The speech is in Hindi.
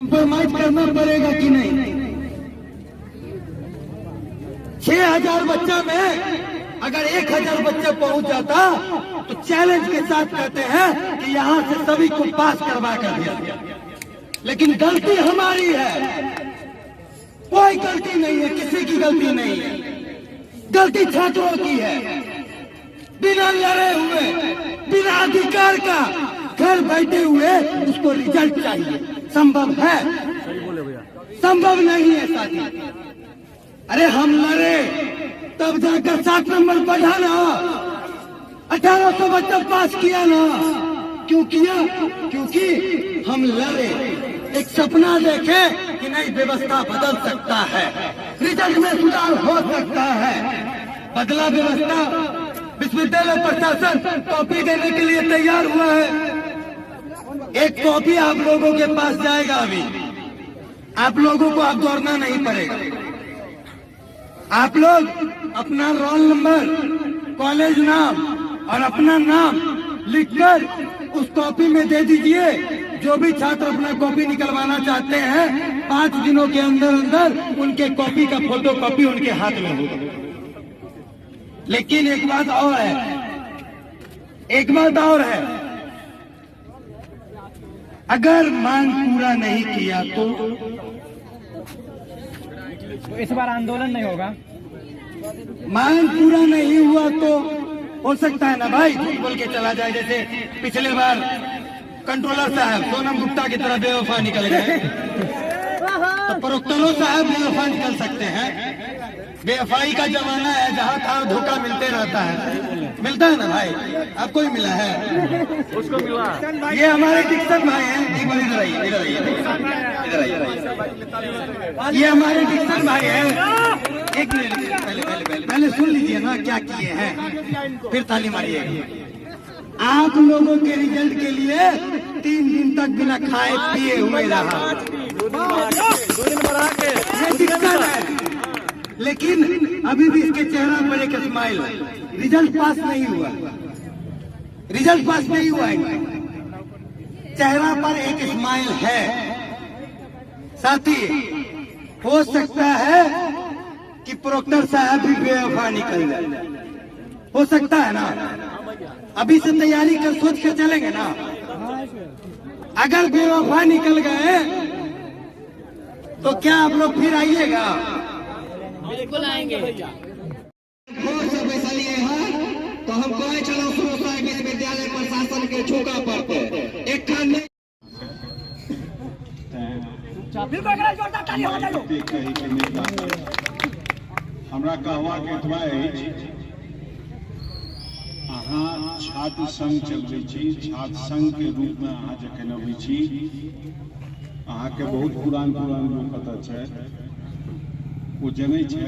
कॉम्प्रोमाइज करना पड़ेगा कि नहीं? 6000 बच्चा में अगर 1000 बच्चे पहुंच जाता तो चैलेंज के साथ कहते हैं कि यहां से सभी को पास करवा कर दिया। लेकिन गलती हमारी है, कोई गलती नहीं है, किसी की गलती नहीं है, गलती छात्रों की है। बिना लड़े हुए, बिना अधिकार का घर बैठे हुए उसको रिजल्ट चाहिए। संभव है? संभव नहीं है साथी। अरे हम लड़े तब जाकर 7 नंबर बढ़ा ना, 1800 बच्चा पास किया ना। क्यों किया? क्योंकि हम लड़े, एक सपना देखे कि नई व्यवस्था बदल सकता है, रिजल्ट में सुधार हो सकता है। बदला व्यवस्था, विश्वविद्यालय प्रशासन कॉपी देने के लिए तैयार हुआ है। एक कॉपी आप लोगों के पास जाएगा, अभी आप लोगों को अब दौड़ना नहीं पड़ेगा। आप लोग अपना रोल नंबर, कॉलेज नाम और अपना नाम लिखकर उस कॉपी में दे दीजिए। जो भी छात्र अपना कॉपी निकलवाना चाहते हैं 5 दिनों के अंदर अंदर उनके कॉपी का फोटो कॉपी उनके हाथ में होगा। लेकिन एक बात और है, अगर मांग पूरा नहीं किया तो इस बार आंदोलन नहीं होगा। मांग पूरा नहीं हुआ तो हो सकता है ना भाई झूठ बोल के चला जाए, जैसे पिछले बार कंट्रोलर साहब सोनम गुप्ता की तरह बेवफा निकल गए। तो प्रोक्टरों साहब बेवफा निकल सकते हैं। बेवफाई का जमाना है, जहाँ तहाँ धोखा मिलते रहता है। मिलता है ना भाई? आपको ही मिला है? उसको मिला। ये हमारे डिक्सन भाई हैं। एक बार इधर आइए, इधर आइए। ये हमारे डिक्सन भाई हैं। एक मिनट, पहले सुन लीजिए ना क्या किए हैं, फिर ताली मारिएगा। आप लोगों के रिजल्ट के लिए 3 दिन तक बिना खाए पिए हुए रहा। ये डिक्सन है, लेकिन अभी भी इसके चेहरा पर एक स्माइल है। रिजल्ट पास नहीं हुआ, रिजल्ट पास नहीं हुआ है, चेहरा पर एक स्माइल है। साथी, हो सकता है कि प्रोक्टर साहब भी बेवफा निकल जाए, हो सकता है ना। अभी से तैयारी कर सोच कर चलेंगे ना। अगर बेवफा निकल गए तो क्या आप लोग फिर आइएगा? बिल्कुल आएंगे। पैसा लिए हैं तो हम कहे चलो सुरक्षा विश्वविद्यालय प्रशासन के झोंका पड़ते एक हमरा कहवा के अहाँ छात्र संघ चलबै छी, छात्र संघ के रूप में अहाँ जखन अबै छी, अहाँ के बहुत पुरान लोग पता छै, वो जनै छै